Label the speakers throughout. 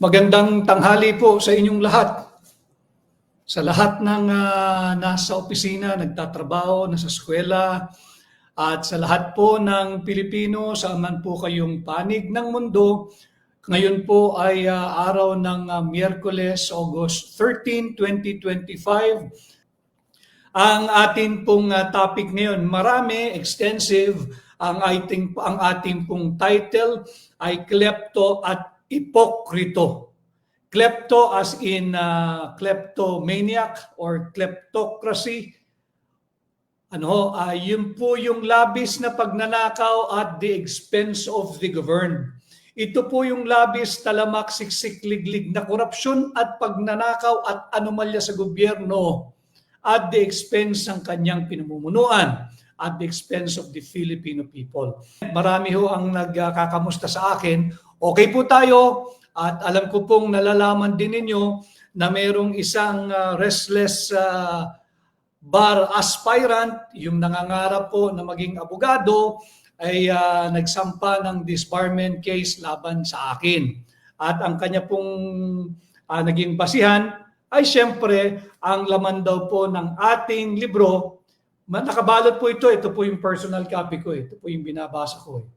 Speaker 1: Magandang tanghali po sa inyong lahat. Sa lahat ng nasa opisina, nagtatrabaho, nasa eskwela, at sa lahat po ng Pilipino, saan man po kayong panig ng mundo, ngayon po ay araw ng Miyerkules, August 13, 2025. Ang ating pong topic ngayon, marami, extensive, ang ating pong title ay Klepto at Ipokrito. Klepto as in kleptomaniac or kleptocracy. Yun po yung labis na pagnanakaw at the expense of the governed. Ito po yung labis, talamak, siksik, liglig na korupsyon at pagnanakaw at anomalya sa gobyerno at the expense ng kanyang pinamumunuan, at the expense of the Filipino people. Marami ho ang nagkakamusta sa akin. Okay po tayo at alam ko pong nalalaman din ninyo na mayroong isang restless bar aspirant, yung nangangarap po na maging abogado, ay nagsampa ng disbarment case laban sa akin. At ang kanya pong naging basihan ay siyempre ang laman daw po ng ating libro. Nakabalot po ito po yung personal copy ko, ito po yung binabasa ko.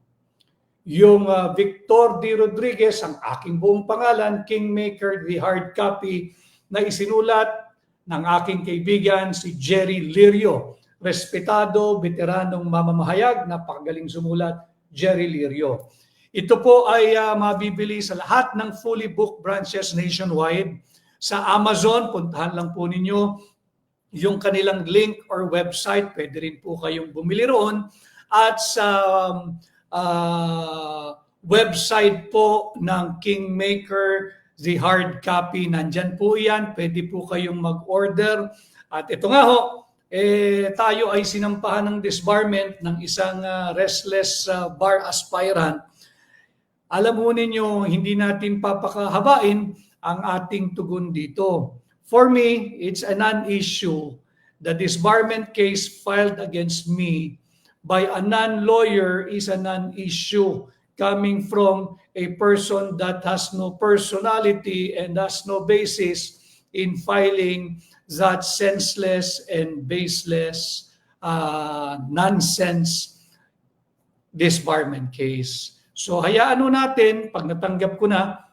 Speaker 1: Yung Victor D. Rodriguez, ang aking buong pangalan, Kingmaker, the hard copy na isinulat ng aking kaibigan si Jerry Lirio. Respetado, veteranong mamamahayag, napakagaling sumulat, Jerry Lirio. Ito po ay mabibili sa lahat ng fully booked branches nationwide. Sa Amazon, puntahan lang po ninyo yung kanilang link or website. Pwede rin po kayong bumili roon. At sa website po ng Kingmaker, the hard copy, nandyan po yan. Pwede po kayong mag-order. At ito nga ho, tayo ay sinampahan ng disbarment ng isang restless bar aspirant. Alam mo ninyo, hindi natin papakahabain ang ating tugon dito. For me, it's a non-issue. The disbarment case filed against me by a non-lawyer is a non-issue coming from a person that has no personality and has no basis in filing that senseless and baseless nonsense disbarment case. So hayaan natin, pag natanggap ko na,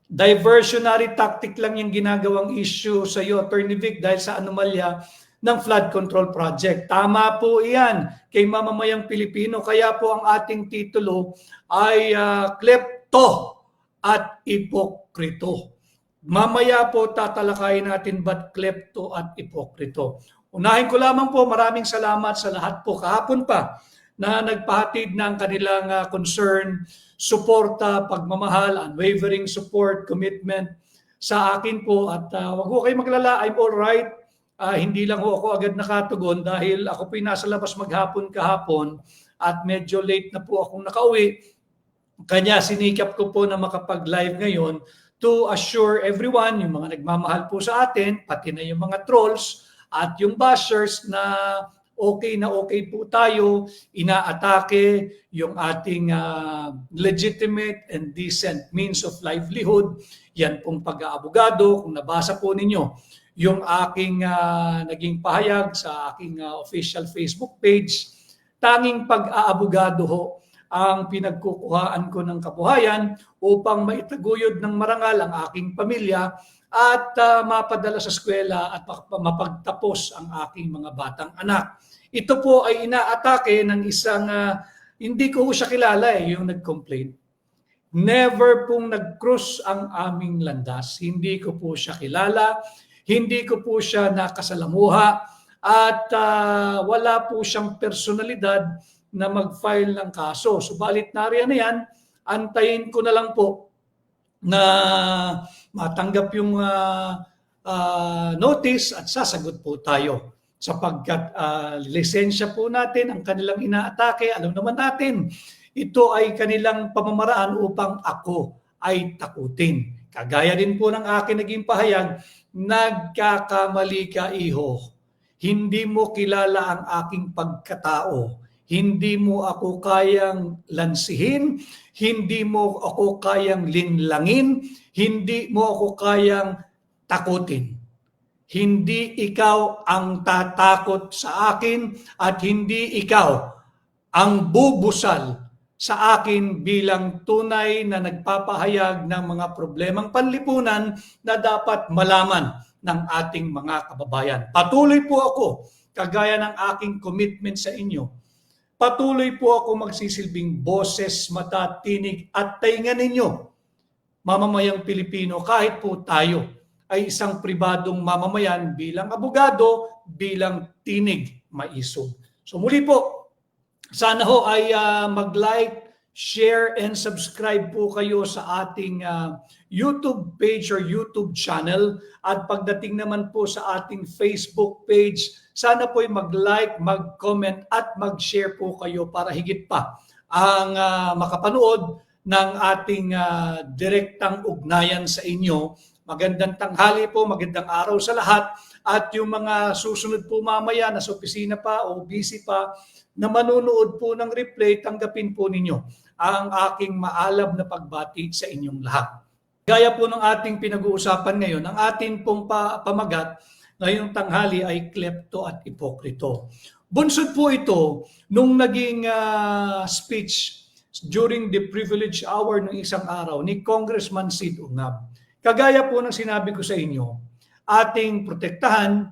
Speaker 1: diversionary tactic lang yung ginagawang issue sa iyo, Attorney Vic, dahil sa anomalya ng flood control project. Tama po iyan kay mamamayang Pilipino. Kaya po ang ating titulo ay Klepto at Ipokrito. Mamaya po tatalakayin natin ba't klepto at ipokrito. Unahin ko lamang po, maraming salamat sa lahat po kahapon pa na nagpahatid ng kanilang concern, suporta, pagmamahal, unwavering support, commitment sa akin po. At wag ko kayo maglala, I'm all right. Hindi lang ako agad nakatugon dahil ako po nasa labas maghapon kahapon at medyo late na po akong nakauwi. Kanya sinikap ko po na makapag-live ngayon to assure everyone, yung mga nagmamahal po sa atin, pati na yung mga trolls at yung bashers na okay po tayo, inaatake yung ating legitimate and decent means of livelihood. Yan pong pag-aabogado. Kung nabasa po ninyo yung aking naging pahayag sa aking official Facebook page, tanging pag-aabogado ho ang pinagkukuhaan ko ng kabuhayan upang maitaguyod ng marangal ang aking pamilya at mapadala sa eskwela at mapagtapos ang aking mga batang anak. Ito po ay inaatake ng isang, hindi ko siya kilala yung nag-complain. Never pong nag-cross ang aming landas. Hindi ko po siya kilala, hindi ko po siya nakasalamuha at wala po siyang personalidad na mag-file ng kaso. Subalit nariyan na yan, antayin ko na lang po na matanggap yung notice at sasagot po tayo. Sapagkat lisensya po natin ang kanilang inaatake, alam naman natin, ito ay kanilang pamamaraan upang ako ay takutin. Kagaya din po ng akin naging pahayag, nagkakamali ka iho. Hindi mo kilala ang aking pagkatao. Hindi mo ako kayang lansihin, hindi mo ako kayang linlangin, hindi mo ako kayang takutin. Hindi ikaw ang tatakot sa akin at hindi ikaw ang bubusal sa akin bilang tunay na nagpapahayag ng mga problemang panlipunan na dapat malaman ng ating mga kababayan. Patuloy po ako, kagaya ng aking commitment sa inyo, patuloy po ako magsisilbing boses, mata, tinig at tainga ninyo, mamamayang Pilipino, kahit po tayo ay isang pribadong mamamayan bilang abogado, bilang tinig maisog. So muli po, sana ho ay mag-like, share, and subscribe po kayo sa ating YouTube page or YouTube channel. At pagdating naman po sa ating Facebook page, sana po ay mag-like, mag-comment at mag-share po kayo para higit pa ang makapanood ng ating direktang ugnayan sa inyo. Magandang tanghali po, magandang araw sa lahat. At yung mga susunod po mamaya na sa opisina pa o busy pa na manunood po ng replay, tanggapin po ninyo ang aking maalab na pagbati sa inyong lahat. Gaya po ng ating pinag-uusapan ngayon, ang ating pong pamagat ngayong tanghali ay klepto at ipokrito. Bunsod po ito nung naging speech during the privilege hour ng isang araw ni Congressman Sid Ungab. Kagaya po ng sinabi ko sa inyo, ating protektahan,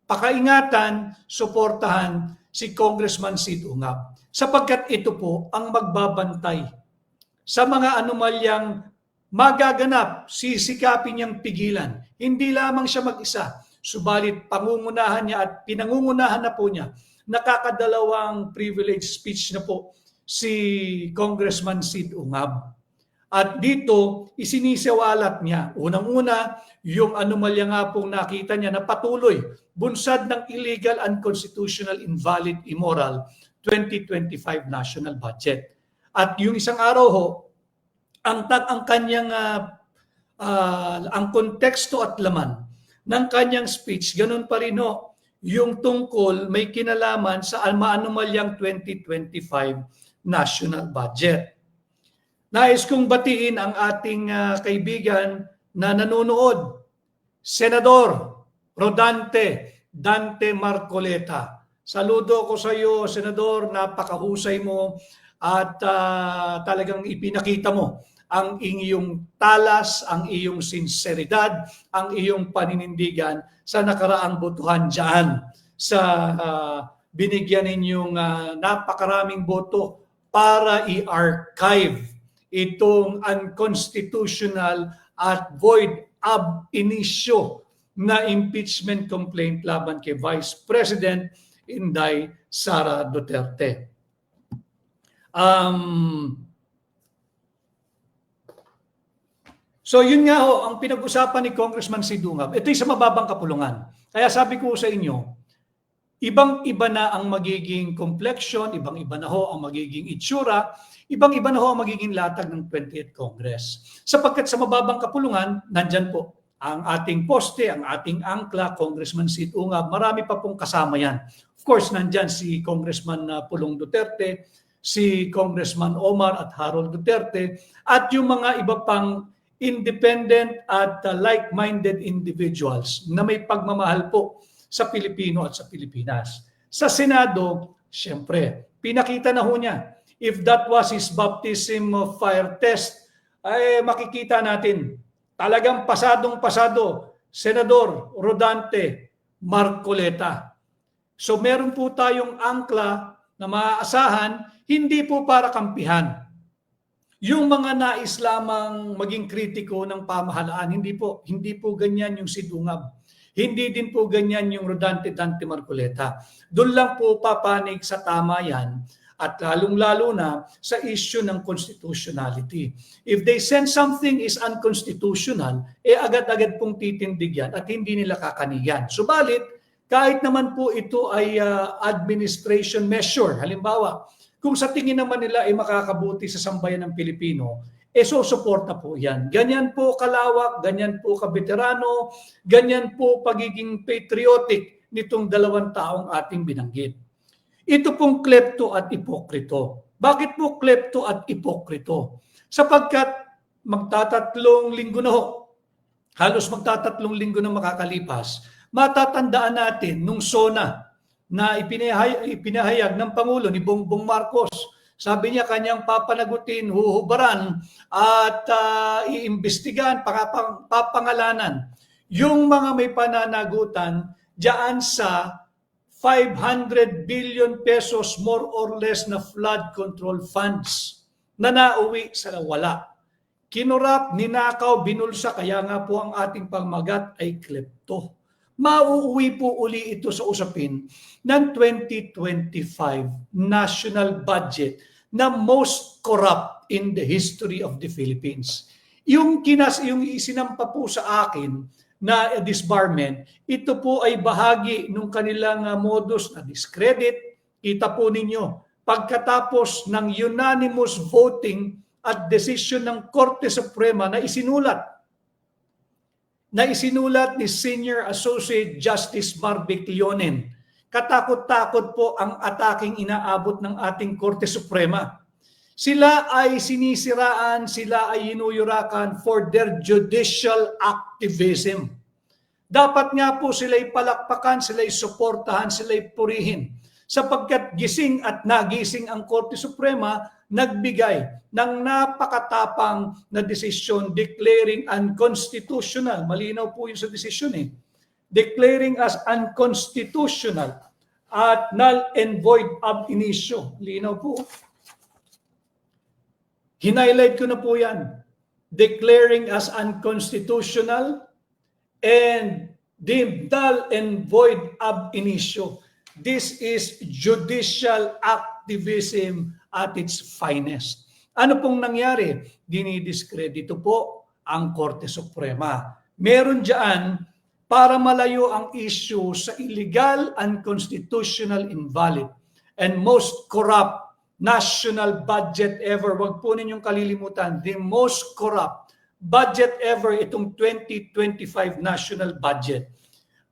Speaker 1: pakaingatan, suportahan si Congressman Sid Ungab. Sapagkat ito po ang magbabantay sa mga anomalyang magaganap, sisikapin niyang pigilan. Hindi lamang siya mag-isa, subalit pangungunahan niya at pinangungunahan na po niya. Nakakadalawang privilege speech na po si Congressman Sid Ungab. At dito, isinisiwalat niya, unang-una, yung anomalya nga pong nakita niya na patuloy, bunsad ng illegal, unconstitutional, invalid, immoral 2025 national budget. At yung isang araw ho, ang kanyang, ang konteksto at laman ng kanyang speech, ganun pa rin ho, yung tungkol may kinalaman sa anomalyang 2025 national budget. Nais kong batiin ang ating kaibigan na nanonood, Senador Rodante Dante Marcoleta. Saludo ko sa iyo, Senador, napakahusay mo at talagang ipinakita mo ang iyong talas, ang iyong sinseridad, ang iyong paninindigan sa nakaraang botohan dyan sa binigyan ninyong napakaraming boto para i-archive itong unconstitutional at void ab initio na impeachment complaint laban kay Vice President Inday Sara Duterte. So yun nga ho, ang pinag-usapan ni Congressman Sid Ungab, ito'y sa mababang kapulungan. Kaya sabi ko sa inyo, ibang-iba na ang magiging complexion, ibang-iba na ho ang magiging itsura, ibang-iba na ho ang magiging latag ng 28th Congress. Sapagkat sa mababang kapulungan, nandyan po ang ating poste, ang ating angkla, Congressman Sid Ungab, marami pa pong kasama yan. Of course, nandyan si Congressman Pulong Duterte, si Congressman Omar at Harold Duterte, at yung mga iba pang independent at like-minded individuals na may pagmamahal po sa Pilipino at sa Pilipinas. Sa Senado, siyempre, pinakita na ho niya. If that was his baptism of fire test, ay makikita natin talagang pasadong-pasado, Senador Rodante Marcoleta. So meron po tayong angkla na maaasahan, hindi po para kampihan. Yung mga nais lamang maging kritiko ng pamahalaan, hindi po ganyan yung Sid Ungab. Hindi din po ganyan yung Rodante Dante Marcoleta. Doon lang po papanig sa tama yan at lalong-lalo na sa issue ng constitutionality. If they send something is unconstitutional, agad-agad pong titindig yan at hindi nila kakaniyan. Subalit, kahit naman po ito ay administration measure, halimbawa, kung sa tingin naman nila ay makakabuti sa sambayan ng Pilipino, susuporta po yan. Ganyan po kalawak, ganyan po kabeterano, ganyan po pagiging patriotic nitong dalawang taong ating binanggit. Ito pong klepto at ipokrito. Bakit po klepto at ipokrito? Sapagkat magtatatlong linggo na ho, halos magtatatlong linggo na makakalipas, matatandaan natin nung SONA na ipinahayag ng Pangulo ni Bongbong Marcos. Sabi niya kanyang papanagutin, huhubaran at iimbestigahan, papangalanan yung mga may pananagutan diyan sa 500 billion pesos more or less na flood control funds na nauwi sa wala. Kinurap, ninakaw, binulsa, kaya nga po ang ating pamagat ay klepto. Mauuwi po uli ito sa usapin ng 2025 national budget na most corrupt in the history of the Philippines. Yung isinampa po sa akin na disbarment, ito po ay bahagi ng kanilang modus na discredit. Kita po ninyo, pagkatapos ng unanimous voting at desisyon ng Korte Suprema na isinulat ni Senior Associate Justice Marvic Leonen. Katakot-takot po ang ataking inaabot ng ating Korte Suprema. Sila ay sinisiraan, sila ay hinuyurakan for their judicial activism. Dapat nga po sila'y palakpakan, sila'y suportahan, sila'y purihin. Sapagkat gising at nagising ang Korte Suprema, nagbigay ng napakatapang na desisyon declaring unconstitutional. Malinaw po yun sa desisyon eh. Declaring as unconstitutional at null and void ab initio. Linaw po. Hinighlight ko na po yan. Declaring as unconstitutional and deemed null and void ab initio. This is judicial activism at its finest. Ano pong nangyari? Dinidiskredito po ang Korte Suprema. Meron dyan para malayo ang issue sa illegal, unconstitutional, invalid, and most corrupt national budget ever. Huwag po ninyong kalilimutan, the most corrupt budget ever, itong 2025 national budget.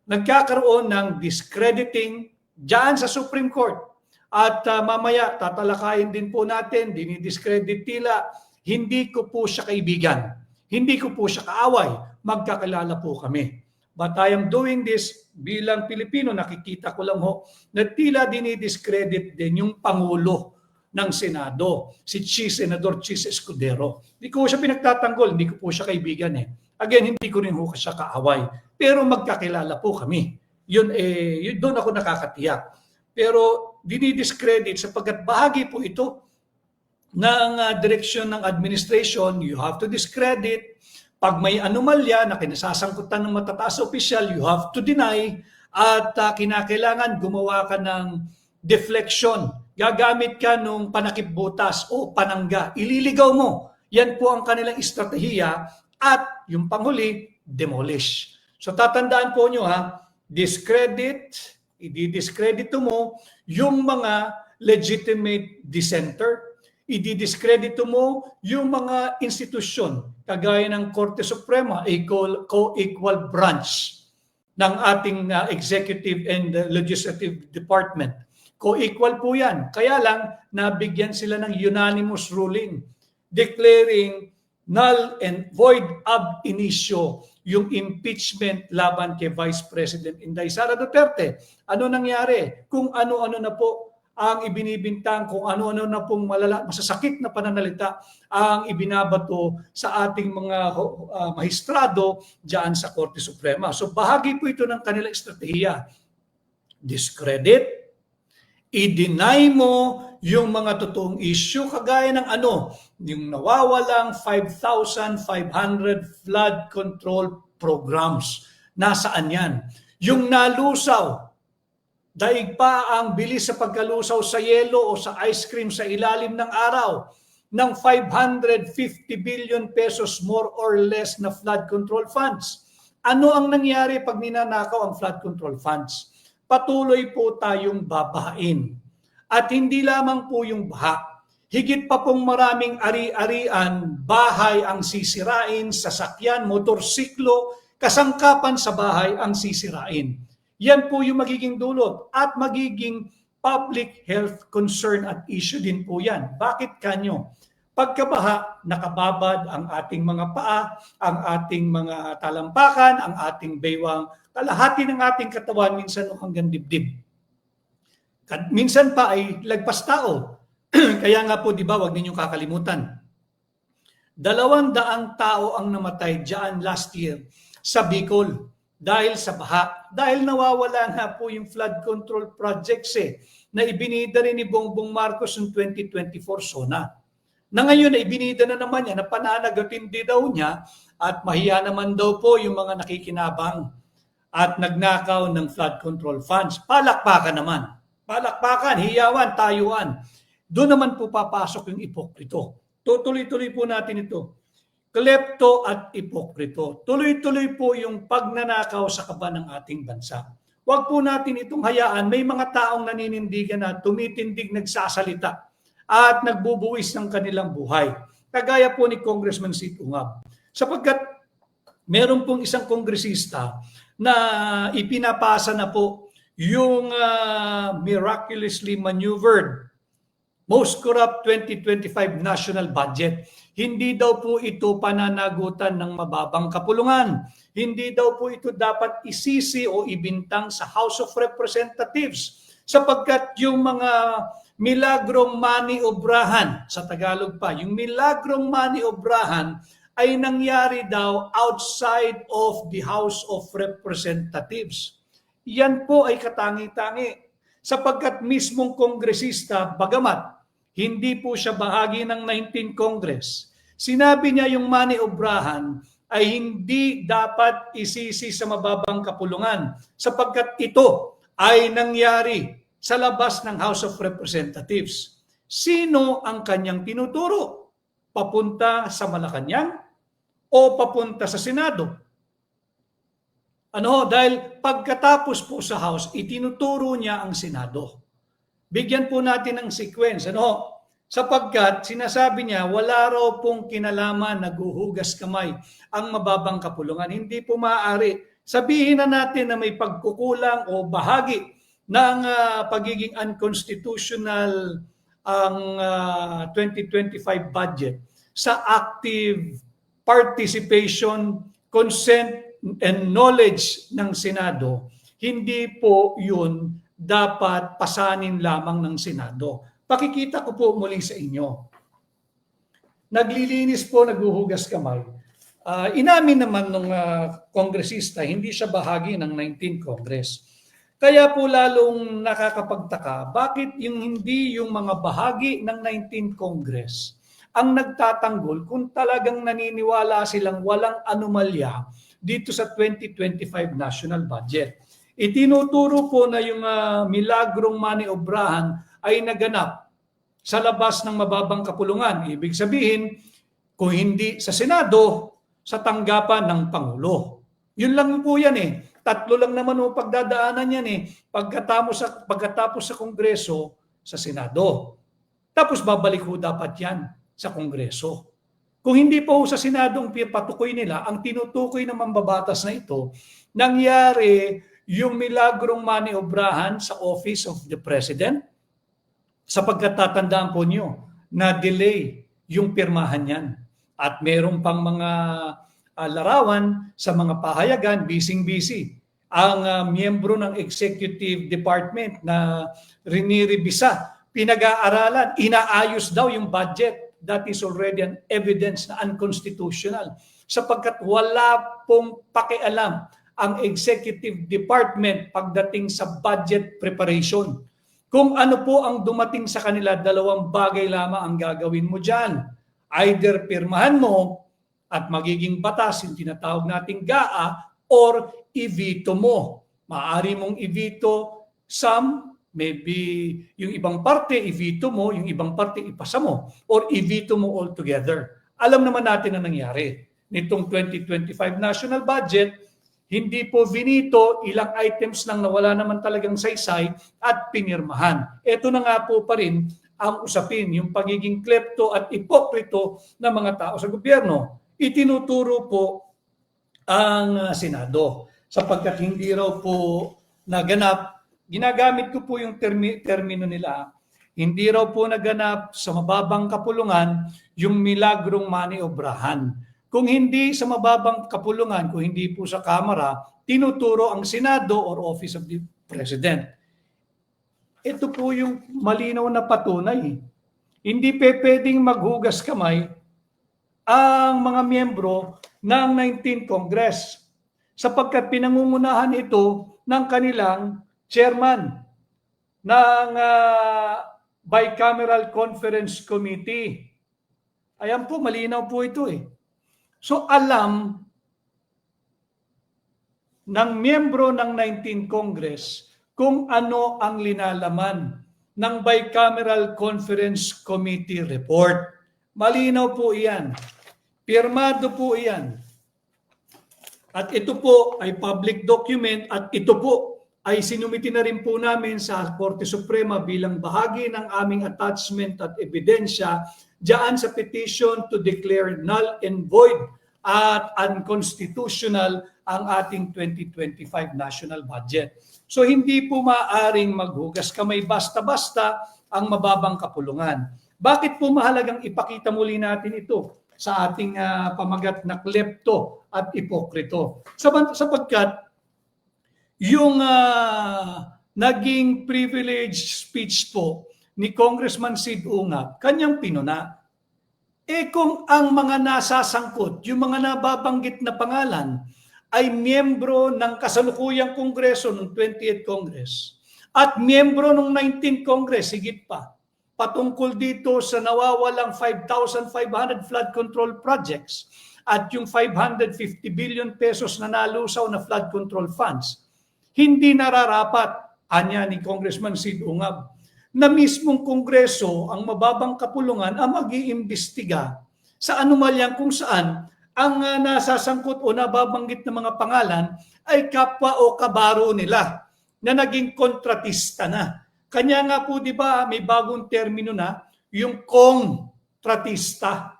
Speaker 1: Nagkakaroon ng discrediting dyan sa Supreme Court. At mamaya tatalakayin din po natin, dinidiscredit tila, hindi ko po siya kaibigan, hindi ko po siya kaaway, magkakilala po kami. But I am doing this bilang Pilipino, nakikita ko lang ho, na tila dinidiscredit din yung Pangulo ng Senado, si Senador Chis Escudero. Hindi ko siya pinagtatanggol, hindi ko po siya kaibigan eh. Again, hindi ko rin ho siya kaaway, pero magkakilala po kami. Yun doon ako nakakatiyak. Pero dinidiscredit sapagkat bahagi po ito ng direksyon ng administration. You have to discredit. Pag may anomalya na kinasasangkutan ng matataas opisyal, you have to deny. At kinakailangan gumawa ka ng deflection. Gagamit ka ng panakip butas o panangga. Ililigaw mo. Yan po ang kanilang estratehiya. At yung panghuli, demolish. So tatandaan po nyo ha, discredit, i-discredito mo yung mga legitimate dissenter, i-discredito mo yung mga institusyon kagaya ng Korte Suprema, a co-equal branch ng ating executive and legislative department. Co-equal po yan. Kaya lang, nabigyan sila ng unanimous ruling declaring null and void ab initio yung impeachment laban kay Vice President Inday Sara Duterte. Ano nangyari? Kung ano-ano na po ang ibinibintang, kung ano-ano na pong masasakit na pananalita ang ibinabato sa ating mga mahistrado diyan sa Korte Suprema. So bahagi po ito ng kanilang estratehiya. Discredit, i-deny mo yung mga totoong issue kagaya ng yung nawawalang 5,500 flood control programs. Nasaan yan? Yung nalusaw, daig pa ang bilis sa pagkalusaw sa yelo o sa ice cream sa ilalim ng araw ng 550 billion pesos more or less na flood control funds. Ano ang nangyari pag ninanakaw ang flood control funds? Patuloy po tayong babahain. At hindi lamang po yung baha, higit pa pong maraming ari-arian, bahay ang sisirain, sasakyan, motorsiklo, kasangkapan sa bahay ang sisirain. Yan po yung magiging dulot at magiging public health concern at issue din po yan. Bakit kanyo? Pagkabaha, nakababad ang ating mga paa, ang ating mga talampakan, ang ating baywang, kalahati ng ating katawan, minsan hanggang dibdib. Minsan pa ay lagpas tao. Kaya nga po, di ba, wag ninyong kakalimutan. 200 tao ang namatay diyan last year sa Bicol dahil sa baha. Dahil nawawala nga po yung flood control projects na ibinida rin ni Bongbong Marcos noong 2024 SONA. Na ngayon ay ibinida na naman niya na pananagatin din daw niya at mahiya naman daw po yung mga nakikinabang at nagnakaw ng flood control funds. Palakpakan naman. Palakpakan, hiyawan, tayuan. Doon naman po papasok yung ipokrito. Tutuloy-tuloy po natin ito. Klepto at ipokrito. Tuloy-tuloy po yung pagnanakaw sa kaba ng ating bansa. Huwag po natin itong hayaan. May mga taong naninindigan na tumitindig, nagsasalita at nagbubuwis ng kanilang buhay. Kagaya po ni Congressman Sito Ungab. Sapagkat meron pong isang kongresista na ipinapasa na po yung miraculously maneuvered Most Corrupt 2025 National Budget. Hindi daw po ito pananagutan ng mababang kapulungan. Hindi daw po ito dapat isisi o ibintang sa House of Representatives sapagkat yung mga milagrong maniobrahan, sa Tagalog pa, yung milagrong maniobrahan ay nangyari daw outside of the House of Representatives. Yan po ay katangi-tangi sapagkat mismong kongresista, bagamat hindi po siya bahagi ng 19th Congress, sinabi niya yung maniobrahan ay hindi dapat isisi sa mababang kapulungan sapagkat ito ay nangyari sa labas ng House of Representatives. Sino ang kanyang tinuturo? Papunta sa Malacanang o papunta sa Senado? Dahil pagkatapos po sa House, itinuturo niya ang Senado. Bigyan po natin ng sequence. Sapagkat sinasabi niya, wala raw pong kinalaman, naghuhugas kamay ang mababang kapulungan. Hindi po maaari. Sabihin na natin na may pagkukulang o bahagi ng pagiging unconstitutional ang 2025 budget sa active participation, consent, and knowledge ng Senado. Hindi po yun dapat pasanin lamang ng Senado. Pakikita ko po muli sa inyo. Naglilinis po, naghuhugas kamay. Inamin naman ng kongresista, hindi siya bahagi ng 19th Congress. Kaya po lalong nakakapagtaka, bakit hindi yung mga bahagi ng 19th Congress ang nagtatanggol kung talagang naniniwala silang walang anomalya dito sa 2025 national budget. Itinuturo po na yung milagrong maniobrahan ay naganap sa labas ng mababang kapulungan. Ibig sabihin, kung hindi sa Senado, sa tanggapan ng Pangulo. Yun lang po yan . 3 lang naman o pagdadaanan yan . Pagkatapos sa Kongreso, sa Senado. Tapos babalik ho dapat yan sa Kongreso. Kung hindi po sa Senado ang patukoy nila, ang tinutukoy ng mambabatas na ito, nangyari yung milagrong maniobrahan sa Office of the President, sapagkat tatandaan po nyo na delay yung pirmahan yan. At meron pang mga larawan sa mga pahayagan, busy-busy. Ang miyembro ng Executive Department na riniribisa, pinag-aaralan, inaayos daw yung budget. That is already an evidence na unconstitutional sapagkat wala pong pakialam ang Executive Department pagdating sa budget preparation. Kung ano po ang dumating sa kanila, 2 bagay lamang ang gagawin mo dyan. Either pirmahan mo at magiging batas yung tinatawag nating GAA or i-veto mo. Maaari mong i-veto some, maybe yung ibang parte i-veto mo, yung ibang parte ipasa mo, or i-veto mo altogether. Alam naman natin na nangyari. Nitong 2025 national budget, hindi po vinito, ilang items lang na wala naman talagang saysay at pinirmahan. Ito na nga po pa rin ang usapin, yung pagiging klepto at ipokrito ng mga tao sa gobyerno. Itinuturo po ang Senado sapagkat hindi raw po naganap Ginagamit ko po yung termino nila. Hindi raw po naganap sa mababang kapulungan yung milagrong maniobrahan. Kung hindi sa mababang kapulungan, kung hindi po sa Kamara, tinuturo ang Senado or Office of the President. Ito po yung malinaw na patunay. Hindi pwedeng maghugas kamay ang mga miyembro ng 19th Congress sapagkat pinangungunahan ito ng kanilang chairman ng Bicameral Conference Committee. Ayan po, malinaw po ito eh. So alam ng miyembro ng 19th Congress kung ano ang linalaman ng Bicameral Conference Committee report. Malinaw po iyan. Pirmado po iyan. At ito po ay public document at ito po ay sinumiti na rin po namin sa Korte Suprema bilang bahagi ng aming attachment at ebidensya diyan sa petition to declare null and void at unconstitutional ang ating 2025 national budget. So hindi po maaaring maghugas kamay basta-basta ang mababang kapulungan. Bakit po mahalagang ipakita muli natin ito sa ating pamagat na klepto at ipokrito? Sapagkat yung naging privileged speech po ni Congressman Sid Ungab, kanyang pinuna. Kung ang mga nasasangkot, yung mga nababanggit na pangalan, ay miyembro ng kasalukuyang Kongreso ng 20th Congress at miyembro ng 19th Congress, higit pa, patungkol dito sa nawawalang 5,500 flood control projects at yung 550 billion pesos na nalusaw na flood control funds, hindi nararapat, anya ni Congressman Sid Ungab, na mismong Kongreso ang mababang kapulungan ang mag-iimbestiga sa anomalyang kung saan ang nasasangkot o nababanggit na mga pangalan ay kapwa o kabaro nila na naging kontratista na. Kanya nga po, di ba, may bagong termino na, yung kongtratista.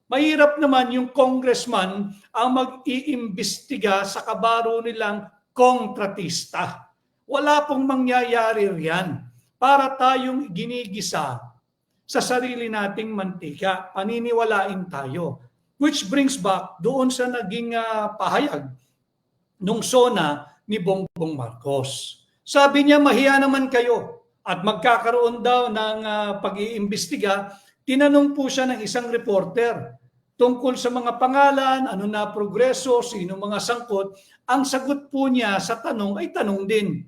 Speaker 1: Mahirap naman yung congressman ang mag-iimbestiga sa kabaro nilang kongtratista. Wala pong mangyayari riyan para tayong ginigisa sa sarili nating mantika. Paniniwalain tayo. Which brings back doon sa naging pahayag nung SONA ni Bongbong Marcos. Sabi niya, mahiya naman kayo at magkakaroon daw ng pag-iimbestiga. Tinanong po siya ng isang reporter tungkol sa mga pangalan, ano na progreso, sino mga sangkot. Ang sagot po niya sa tanong ay tanong din.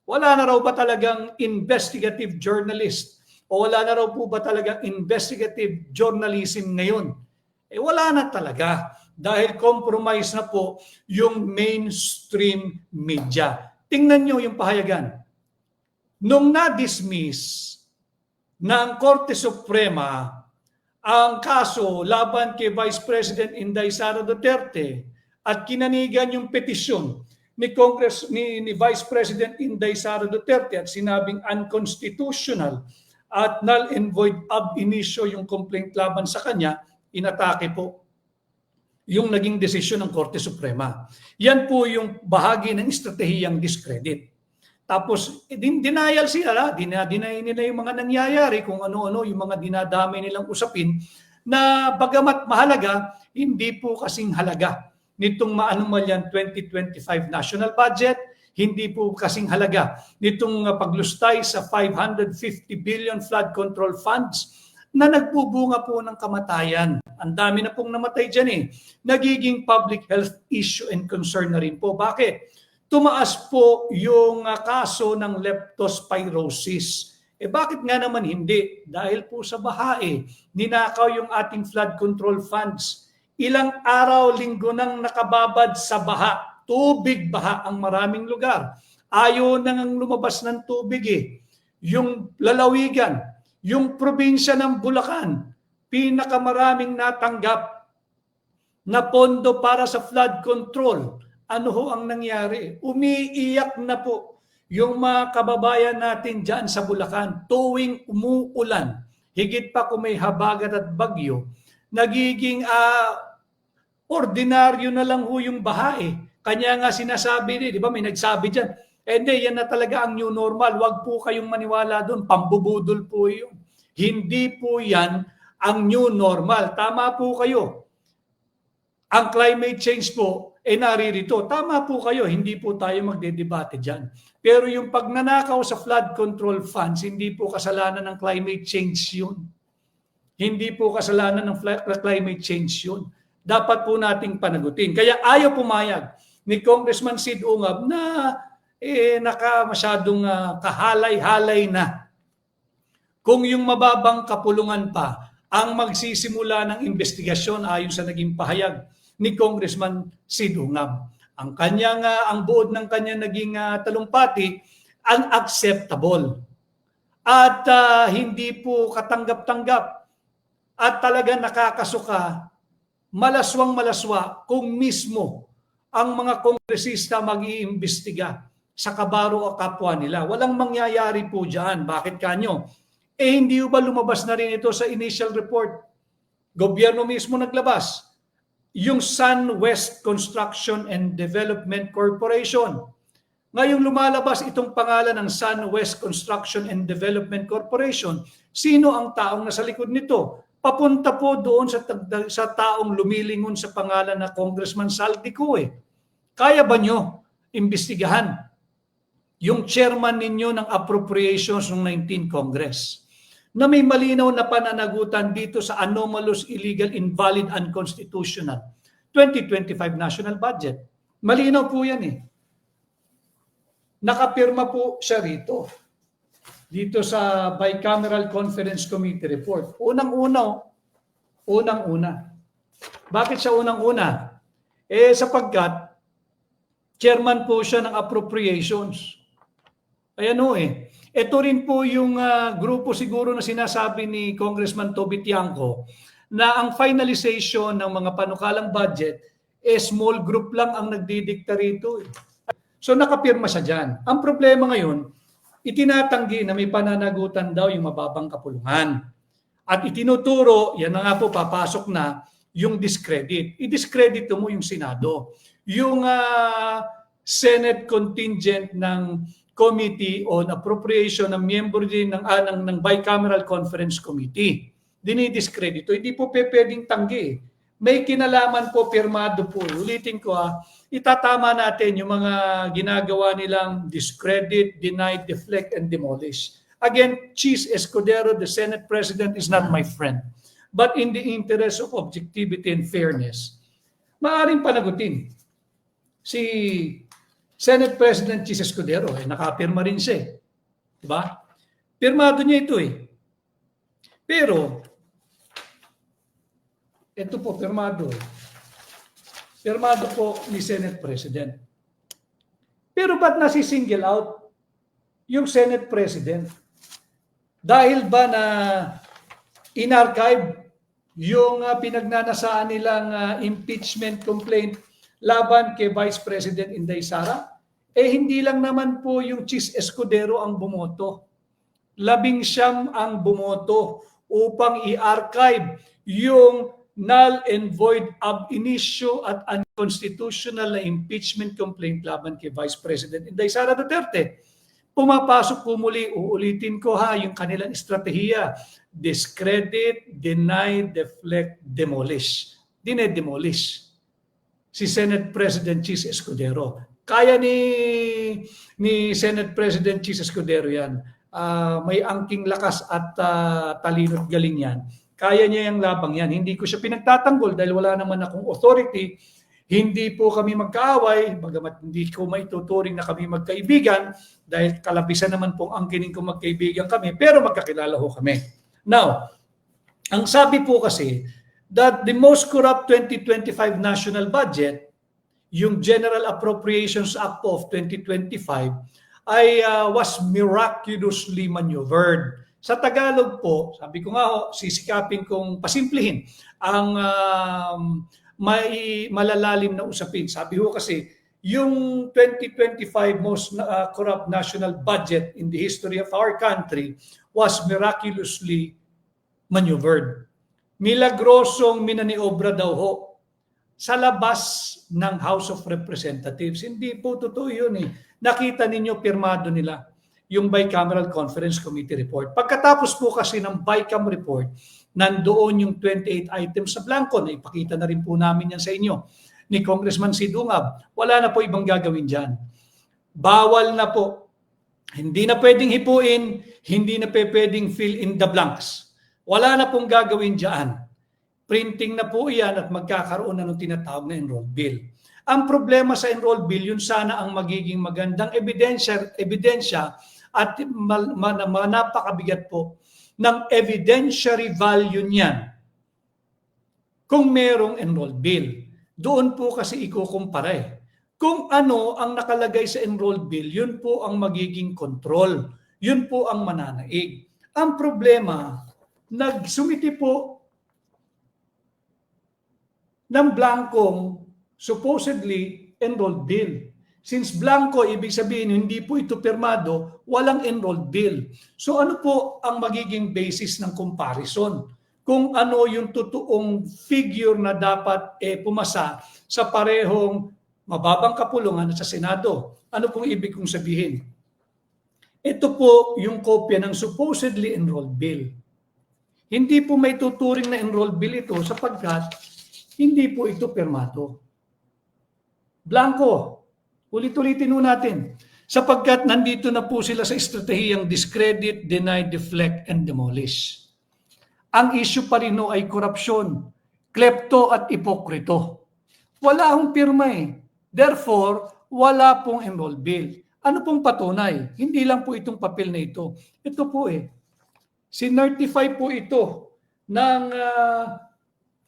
Speaker 1: Wala na raw ba talagang investigative journalist? O wala na raw po ba talagang investigative journalism ngayon? Wala na talaga dahil compromise na po yung mainstream media. Tingnan nyo yung pahayagan. Nung na-dismiss ng Korte Suprema ang kaso laban kay Vice President Inday Sara Duterte at kinanigan yung petisyon ni Vice President Inday Sara Duterte at sinabing unconstitutional at null and void ab initio yung complaint laban sa kanya, inatake po yung naging desisyon ng Korte Suprema. Yan po yung bahagi ng estratehiyang discredit. Tapos, denial sila, dinay nila yung mga nangyayari, kung ano-ano yung mga dinadamay nilang usapin, na bagamat mahalaga, hindi po kasing halaga nitong maanumalyang 2025 national budget, hindi po kasing halaga nitong paglustay sa 550 billion flood control funds na nagbubunga po ng kamatayan. Ang dami na pong namatay dyan eh. Nagiging public health issue and concern na rin po. Bakit? Tumaas po yung kaso ng leptospirosis. Bakit nga naman hindi? Dahil po sa baha ninakaw yung ating flood control funds. Ilang araw, linggo nang nakababad sa baha. Tubig baha ang maraming lugar. Ayaw nang lumabas ng tubig Yung lalawigan, yung probinsya ng Bulacan, pinakamaraming natanggap na pondo para sa flood control. Ano ho ang nangyari? Umiiyak na po yung mga kababayan natin dyan sa Bulacan tuwing umuulan. Higit pa kung may habagat at bagyo, nagiging ordinaryo na lang ho yung baha Kanya nga sinasabi di ba may nagsabi dyan, Hindi, yan na talaga ang new normal. Huwag po kayong maniwala doon. Pambubudol po yun. Hindi po yan ang new normal. Tama po kayo. Ang climate change po, naririto. Tama po kayo, hindi po tayo magdedebate dyan. Pero yung pagnanakaw sa flood control funds, hindi po kasalanan ng climate change yun. Hindi po kasalanan ng climate change yun. Dapat po nating panagutin. Kaya ayaw pumayag ni Congressman Sid Ungab na masyadong kahalay-halay na. Kung yung mababang kapulungan pa ang magsisimula ng investigasyon ayon sa naging pahayag ni Congressman Sid Ungab. Ang buod ng kanyang naging talumpati, unacceptable. At hindi po katanggap-tanggap at talaga nakakasuka, malaswang-malaswa kung mismo ang mga kongresista mag-iimbestiga sa kabaro o kapwa nila. Walang mangyayari po dyan. Bakit kanyo? Hindi ba lumabas na rin ito sa initial report? Gobyerno mismo naglabas. Yung SunWest Construction and Development Corporation. Ngayong lumalabas itong pangalan ng SunWest Construction and Development Corporation, sino ang taong nasa likod nito? Papunta po doon sa taong lumilingon sa pangalan na Congressman Saldico. Kaya ba nyo imbestigahan yung chairman ninyo ng appropriations ng 19 Congress na may malinaw na pananagutan dito sa anomalous, illegal, invalid, unconstitutional 2025 national budget? Malinaw po yan Nakapirma po siya dito sa Bicameral Conference Committee report. Unang-una. Bakit siya unang-una? Sapagkat chairman po siya ng appropriations. Ito rin po yung grupo siguro na sinasabi ni Congressman Toby Tiangco na ang finalization ng mga panukalang budget, small group lang ang nagdidikta rito. So nakapirma siya dyan. Ang problema ngayon, itinatanggi na may pananagutan daw yung mababang kapulungan. At itinuturo, yan na nga po, papasok na yung discredit. I-discredit mo yung Senado. Yung Senate contingent ng Committee on Appropriation ng miyembro din ng Bicameral Conference Committee. Dinidiscredito. Hindi po pwedeng tanggi. May kinalaman po, pirmado po. Ulitin ko itatama natin yung mga ginagawa nilang discredit, deny, deflect, and demolish. Again, Chis Escudero, the Senate President, is not my friend. But in the interest of objectivity and fairness, maaaring panagutin si Senate President Chis Escudero, nakapirma rin siya. Diba? Pirmado niya ito Pero, ito po, pirmado. Pirmado po ni Senate President. Pero ba't nasi-single out yung Senate President? Dahil ba na in-archive yung pinagnanasaan nilang impeachment complaint laban kay Vice President Inday Sara? Hindi lang naman po yung Chis Escudero ang bumoto. 19 ang bumoto upang i-archive yung null and void ab initio at unconstitutional na impeachment complaint laban kay Vice President Inday Sara Duterte. Pumapasok po muli, uulitin ko yung kanilang estratehiya. Discredit, deny, deflect, demolish. Dinedemolish si Senate President Chis Escudero. Kaya ni Senate President Chis Escudero yan. May angking lakas at talino at galing yan. Kaya niya yung labang yan. Hindi ko siya pinagtatanggol dahil wala naman akong authority. Hindi po kami magkaaway, bagamat hindi ko maituturing na kami magkaibigan dahil kalabisan naman pong angkinin ko magkaibigan kami, pero magkakilala ho kami. Now, ang sabi po kasi that the most corrupt 2025 national budget, yung General Appropriations Act of 2025, ay was miraculously maneuvered. Sa Tagalog po, sabi ko nga sisikapin kong pasimplihin ang may malalalim na usapin. Sabi ko kasi, yung 2025 most corrupt national budget in the history of our country was miraculously maneuvered. Milagrosong minaniobra daw ho sa labas ng House of Representatives. Hindi po totoo yun eh. Nakita ninyo, pirmado nila yung Bicameral Conference Committee report. Pagkatapos po kasi ng BICAM report, nandoon yung 28 items sa blanco, na ipakita na rin po namin yan sa inyo ni Congressman Sidungab. Wala na po ibang gagawin dyan. Bawal na po. Hindi na pwedeng hipuin, hindi na pwedeng fill in the blanks. Wala na pong gagawin dyan. Printing na po yan at magkakaroon na ng tinatawag na enrolled bill. Ang problema sa enrolled bill, yun sana ang magiging magandang ebidensya at napakabigat po ng evidentiary value niyan kung merong enrolled bill. Doon po kasi ikukumpara eh. Kung ano ang nakalagay sa enrolled bill, yun po ang magiging control. Yun po ang mananaig. Ang problema, nagsumiti po ng blankong supposedly enrolled bill. Since blanco, ibig sabihin hindi po ito pirmado, walang enrolled bill. So ano po ang magiging basis ng comparison? Kung ano yung totoong figure na dapat pumasa sa parehong mababang kapulungan sa Senado. Ano pong ibig kong sabihin? Ito po yung kopya ng supposedly enrolled bill. Hindi po may tuturing na enrolled bill ito sapagkat hindi po ito pirmado. Blanco. Ulit-ulitin po natin. Sapagkat nandito na po sila sa estratehiyang discredit, deny, deflect, and demolish. Ang issue pa rin ay korupsyon, klepto at ipokrito. Wala akong pirma eh. Therefore, wala pong enrolled bill. Ano pong patunay? Hindi lang po itong papel na ito. Ito po eh. Sinertify po ito ng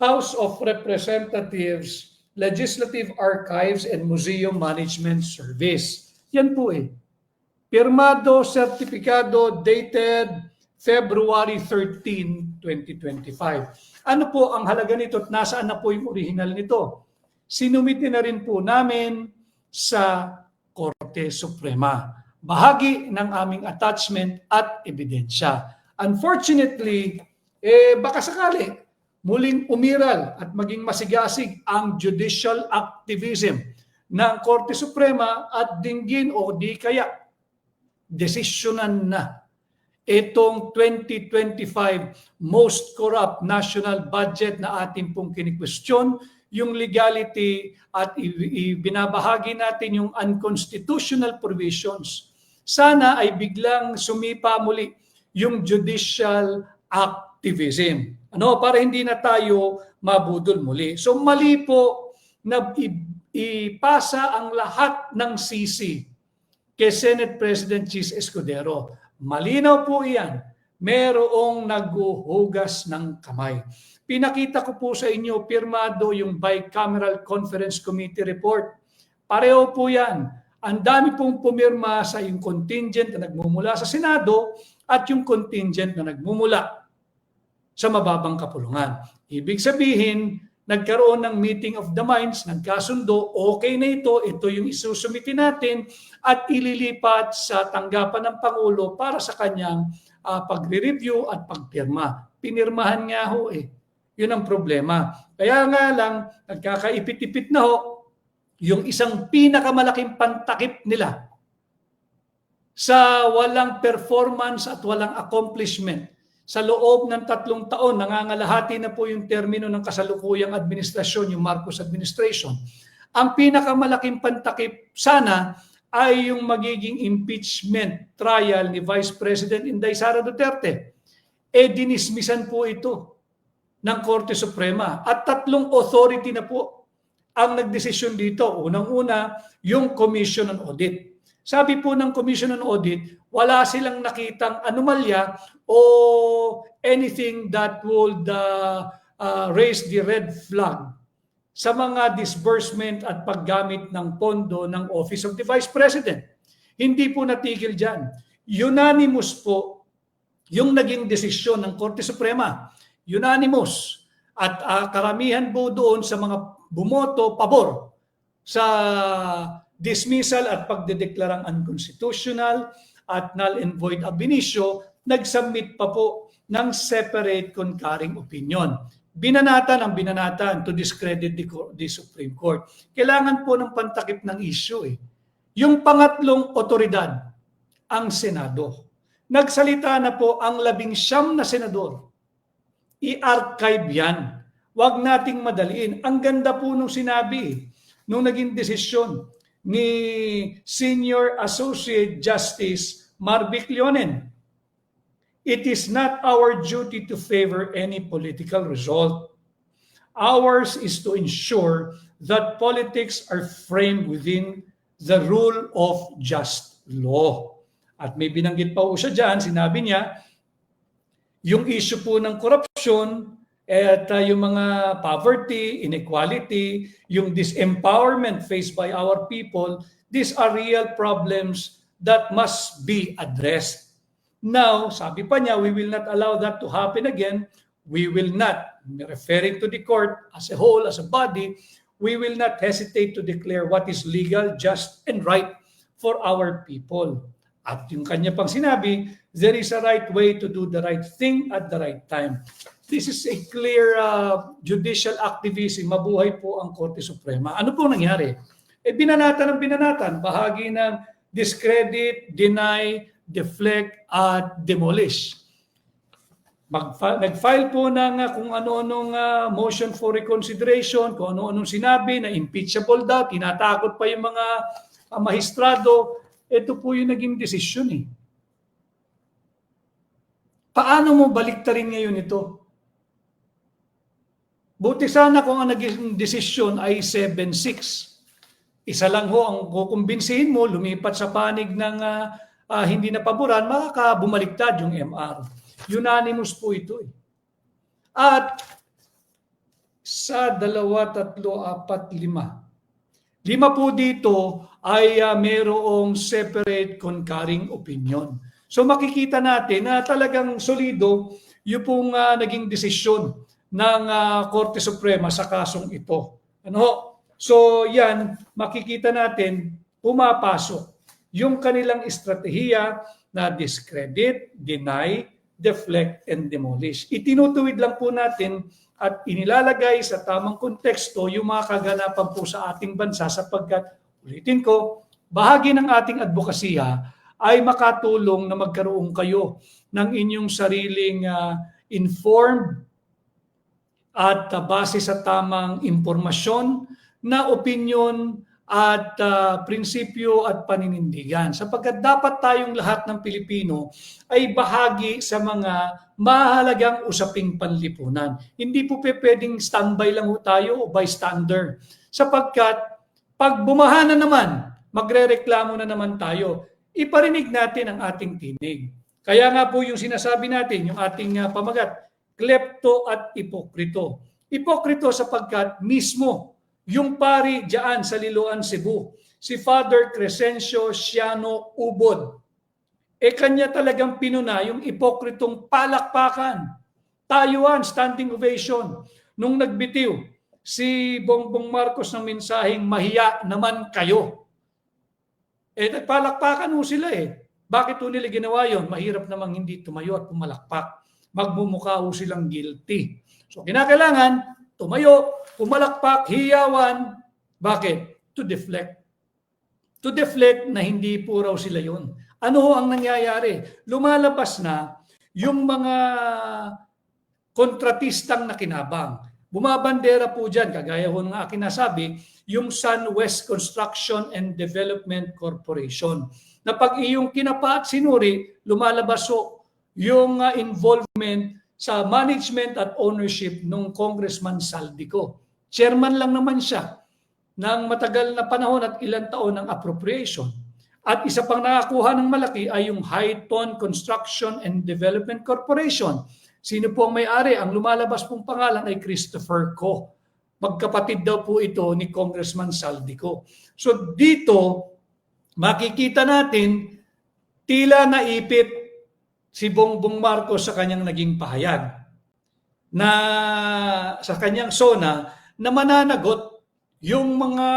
Speaker 1: House of Representatives Legislative Archives and Museum Management Service. Yan po eh. Pirmado, sertifikado, dated February 13, 2025. Ano po ang halaga nito at nasaan na po yung original nito? Sinumiti na rin po namin sa Korte Suprema. Bahagi ng aming attachment at ebidensya. Unfortunately, baka sakali muling umiral at maging masigasig ang judicial activism ng Korte Suprema at dinggin o di kaya desisyonan na itong 2025 most corrupt national budget na ating pong kinikwestiyon, yung legality at ibinabahagi natin yung unconstitutional provisions. Sana ay biglang sumipa muli yung judicial activism. Para hindi na tayo mabudol muli. So mali po na ipasa ang lahat ng sisi kay Senate President Chis Escudero. Malinaw po iyan. Merong naghuhugas ng kamay. Pinakita ko po sa inyo, pirmado yung Bicameral Conference Committee report. Pareho po yan. Ang dami pong pumirma sa yung contingent na nagmumula sa Senado at yung contingent na nagmumula sa mababang kapulungan. Ibig sabihin, nagkaroon ng meeting of the minds, nagkasundo, okay na ito yung isusumiti natin at ililipat sa tanggapan ng Pangulo para sa kanyang pagre-review at pagpirma. Pinirmahan nga ho eh. Yun ang problema. Kaya nga lang, nagkakaipit-ipit na ho, yung isang pinakamalaking pantakip nila sa walang performance at walang accomplishment. Sa loob ng 3 taon, nangangalahati na po yung termino ng kasalukuyang administrasyon, yung Marcos administration. Ang pinakamalaking pantakip sana ay yung magiging impeachment trial ni Vice President Inday Sara Duterte. Dinismisan po ito ng Korte Suprema. At 3 authority na po ang nagdesisyon dito. Unang-una, yung Commission on Audit. Sabi po ng Commission on Audit, wala silang nakitang anomalya o anything that would raise the red flag sa mga disbursement at paggamit ng pondo ng Office of the Vice President. Hindi po natigil dyan. Unanimous po yung naging desisyon ng Korte Suprema. Unanimous. At karamihan po doon sa mga bumoto pabor sa dismissal at pagdedeklarang unconstitutional at null and void ab initio, nag-submit pa po ng separate concurring opinion. binanatan ang binanatan to discredit the Supreme Court. Kailangan po ng pantakip ng issue eh. Yung pangatlong otoridad, ang Senado. Nagsalita na po ang 19 na senador. I-archive yan. Huwag nating madaliin. Ang ganda po nung sinabi, nung naging desisyon ni Senior Associate Justice Marvic Leonen. It is not our duty to favor any political result. Ours is to ensure that politics are framed within the rule of just law. At may binanggit pa po siya dyan, sinabi niya, yung issue po ng corruption, at yung mga poverty, inequality, yung disempowerment faced by our people, these are real problems that must be addressed. Now, sabi pa niya, we will not allow that to happen again. We will not, referring to the court as a whole, as a body, we will not hesitate to declare what is legal, just, and right for our people. At yung kanya pang sinabi, there is a right way to do the right thing at the right time. This is a clear judicial activism. Mabuhay po ang Korte Suprema. Ano po nangyari? Binanatan ng binanatan. Bahagi ng discredit, deny, deflect, at demolish. Nag-file po ng kung ano-anong motion for reconsideration, kung ano-anong sinabi na impeachable daw, tinatakot pa yung mga mahistrado. Ito po yung naging desisyon eh. Paano mo baliktarin ngayon ito? Buti sana kung ang naging desisyon ay 7-6. Isa lang ho ang kukumbinsihin mo, lumipat sa panig ng hindi na paboran, makakabumaliktad yung MR. Unanimous po ito eh. At sa 2, 3, 4, 5. 5 po dito ay mayroong separate concurring opinion. So makikita natin na talagang solido yung pong naging desisyon ng Korte Suprema sa kasong ito. Ano? So yan, makikita natin pumapasok yung kanilang estratehiya na discredit, deny, deflect, and demolish. Itinutuwid lang po natin at inilalagay sa tamang konteksto yung mga kaganapan po sa ating bansa sapagkat, ulitin ko, bahagi ng ating advokasya ay makatulong na magkaroon kayo ng inyong sariling informed at base sa tamang impormasyon na opinyon at prinsipyo at paninindigan. Sapagkat dapat tayong lahat ng Pilipino ay bahagi sa mga mahalagang usaping panlipunan. Hindi po pwedeng standby lang tayo o bystander. Sapagkat pag bumaha na naman, magrereklamo na naman tayo, iparinig natin ang ating tinig. Kaya nga po yung sinasabi natin, yung ating pamagat, klepto at ipokrito. Ipokrito sapagkat mismo yung pari diyan sa Liloan, Cebu, si Father Crescencio Siano Ubod, kanya talagang pinuna yung ipokritong palakpakan, tayuan, standing ovation, nung nagbitiw si Bongbong Marcos ng mensaheng mahiya naman kayo. Nagpalakpakan ho sila eh. Bakit ho nila ginawa yun? Mahirap namang hindi tumayo at pumalakpak. Magmumukha ho silang guilty. So kinakailangan, tumayo, pumalakpak, hiyawan. Bakit? To deflect. To deflect na hindi po raw sila yun. Ano ho ang nangyayari? Lumalabas na yung mga kontratistang nakinabang. Bumabandera po dyan, kagaya ho ng aking nasabi, yung SunWest Construction and Development Corporation. Na pag iyong kinapa at sinuri, lumalabas ho yung involvement sa management at ownership ng Congressman Saldico. Chairman lang naman siya ng matagal na panahon at ilang taon ng appropriation. At isa pang nakakuha ng malaki ay yung Highton Construction and Development Corporation. Sino po ang may-ari? Ang lumalabas pong pangalan ay Christopher Ko. Magkapatid daw po ito ni Congressman Saldico. So dito, makikita natin, tila naipit si Bongbong Marcos sa kanyang naging pahayag na sa kanyang SONA na mananagot yung mga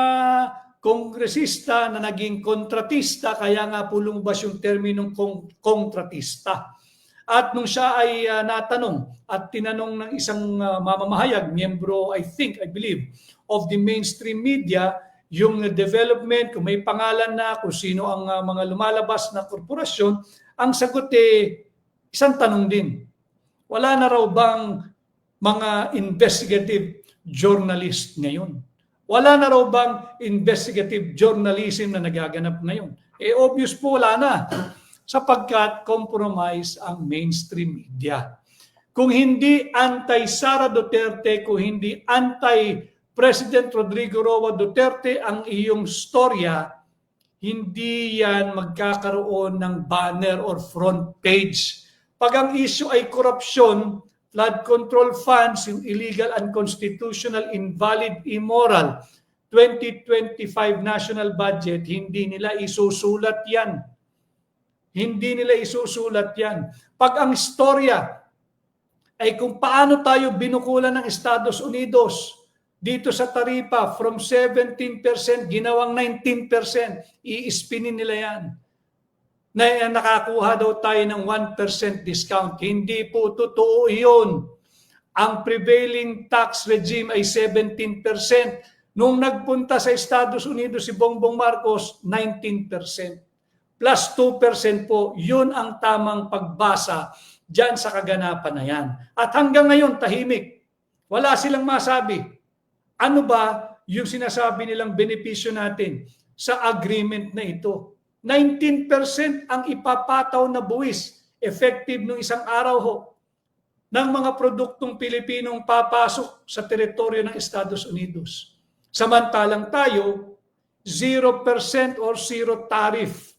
Speaker 1: kongresista na naging kontratista, kaya nga po lumabas yung terminong kontratista. At nung siya ay natanong at tinanong ng isang mamamahayag, miyembro, I believe, of the mainstream media, yung development, kung may pangalan na, kung sino ang mga lumalabas na korporasyon, ang sagot isang tanong din. Wala na raw bang mga investigative journalist ngayon? Wala na raw bang investigative journalism na nagaganap ngayon? Obvious po wala na. Sapagkat compromise ang mainstream media. Kung hindi anti-Sara Duterte, kung hindi anti-President Rodrigo Roa Duterte ang iyong storya, hindi yan magkakaroon ng banner or front page. Pag ang issue ay korupsyon, flood control funds, yung illegal, unconstitutional, invalid, immoral, 2025 national budget, hindi nila isusulat yan. Hindi nila isusulat yan. Pag ang istorya ay kung paano tayo binukulan ng Estados Unidos dito sa taripa from 17% ginawang 19%, i-spinin nila yan. Na nakakuha daw tayo ng 1% discount. Hindi po totoo yun. Ang prevailing tax regime ay 17%. Nung nagpunta sa Estados Unidos si Bongbong Marcos, 19%. Plus 2% po, yun ang tamang pagbasa dyan sa kaganapan na yan. At hanggang ngayon, tahimik. Wala silang masabi. Ano ba yung sinasabi nilang benepisyo natin sa agreement na ito? 19% ang ipapataw na buwis, effective nung isang araw ho, ng mga produktong Pilipinong papasok sa teritoryo ng Estados Unidos. Samantalang tayo, 0% or zero tariff.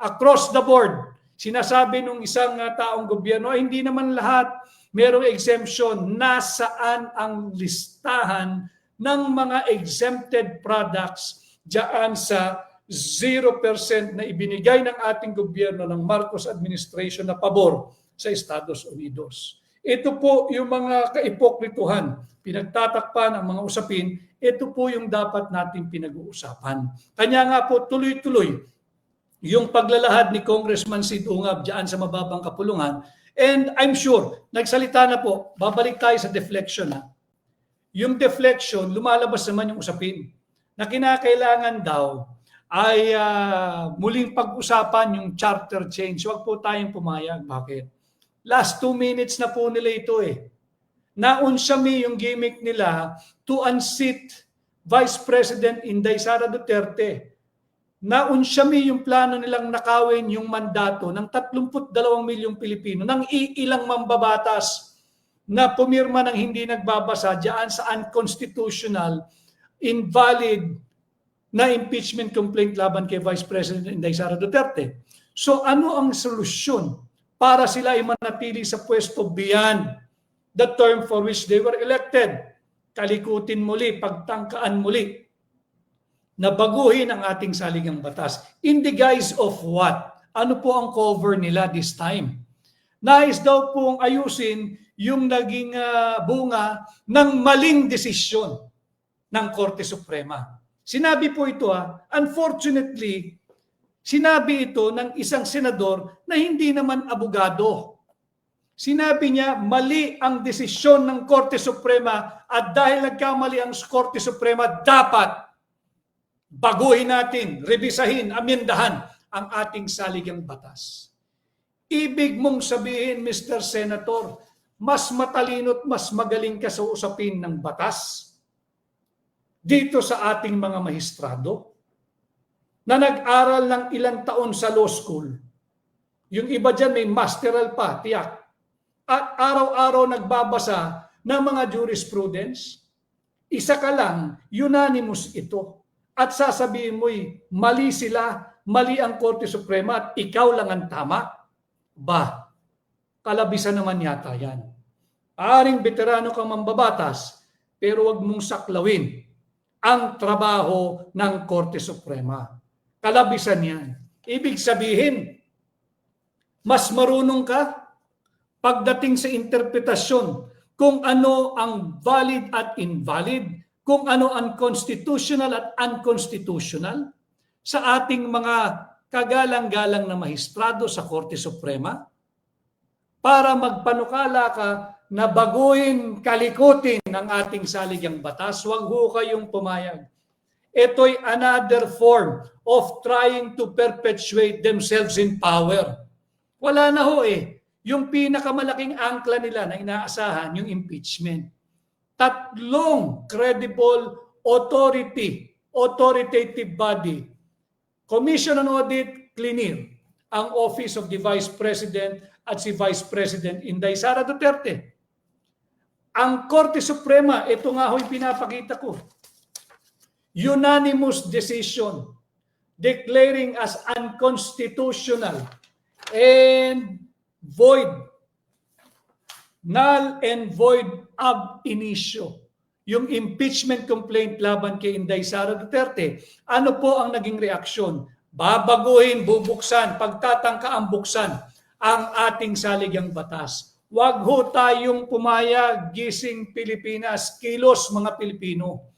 Speaker 1: Across the board, sinasabi nung isang taong gobyerno, ay hindi naman lahat merong exemption. Nasaan ang listahan ng mga exempted products diyan sa 0% na ibinigay ng ating gobyerno ng Marcos administration na pabor sa Estados Unidos. Ito po yung mga kaipokrituhan, pinagtatakpan ang mga usapin, ito po yung dapat nating pinag-uusapan. Kanya nga po tuloy-tuloy yung paglalahad ni Congressman Sid Ungab diyan sa mababang kapulungan. And I'm sure, nagsalita na po, babalik tayo sa deflection. Yung deflection, lumalabas naman yung usapin na kinakailangan daw ay muling pag-usapan yung charter change. Huwag po tayong pumayag. Bakit? Last 2 minutes na po nila ito Naunsyami yung gimmick nila to unseat Vice President Inday Sara Duterte. Naunsyami yung plano nilang nakawin yung mandato ng 32 milyong Pilipino ng iilang mambabatas na pumirma ng hindi nagbabasa diyan sa unconstitutional, invalid na impeachment complaint laban kay Vice President Inday Sara Duterte. So ano ang solusyon para sila ay manatili sa pwesto beyond the term for which they were elected? Kalikutin muli, pagtangkaan muli na baguhin ang ating saligang batas. In the guise of what? Ano po ang cover nila this time? Nais daw pong ayusin yung naging bunga ng maling desisyon ng Korte Suprema. Sinabi po ito unfortunately, sinabi ito ng isang senador na hindi naman abogado. Sinabi niya, mali ang desisyon ng Korte Suprema at dahil nagkamali ang Korte Suprema, dapat baguhin natin, rebisahin, amendahan ang ating saligang batas. Ibig mong sabihin, Mr. Senator, mas matalino't mas magaling ka sa usapin ng batas dito sa ating mga mahistrado na nag-aral ng ilang taon sa law school. Yung iba dyan may masteral pa, tiyak. At araw-araw nagbabasa ng mga jurisprudence. Isa ka lang, unanimous ito. At sasabihin mo'y mali sila, mali ang Korte Suprema at ikaw lang ang tama. Ba, kalabisan naman yata yan. Aring veterano kang mambabatas, pero wag mong saklawin ang trabaho ng Korte Suprema. Kalabisan yan. Ibig sabihin, mas marunong ka pagdating sa interpretasyon kung ano ang valid at invalid, kung ano ang constitutional at unconstitutional sa ating mga kagalang-galang na mahistrado sa Korte Suprema? para magpanukala ka na baguhin, kalikutin ang ating saligang batas. Huwag ho kayong pumayag. Ito'y another form of trying to perpetuate themselves in power. Wala na ho eh. Yung pinakamalaking angkla nila na inaasahan, yung impeachment. Tatlong credible authoritative body, Commission on Audit, CLINIR, ang Office of the Vice President at si Vice President Inday Sara Duterte. Ang Korte Suprema, ito nga ho'y pinapakita ko, unanimous decision declaring as unconstitutional and void, null and void ab initio, yung impeachment complaint laban kay Inday Sara Duterte. Ano po ang naging reaksyon? Babaguhin, bubuksan, pagtatangka ang buksan ang ating saligang batas. Huwag ho tayong pumayag, gising Pilipinas, kilos mga Pilipino.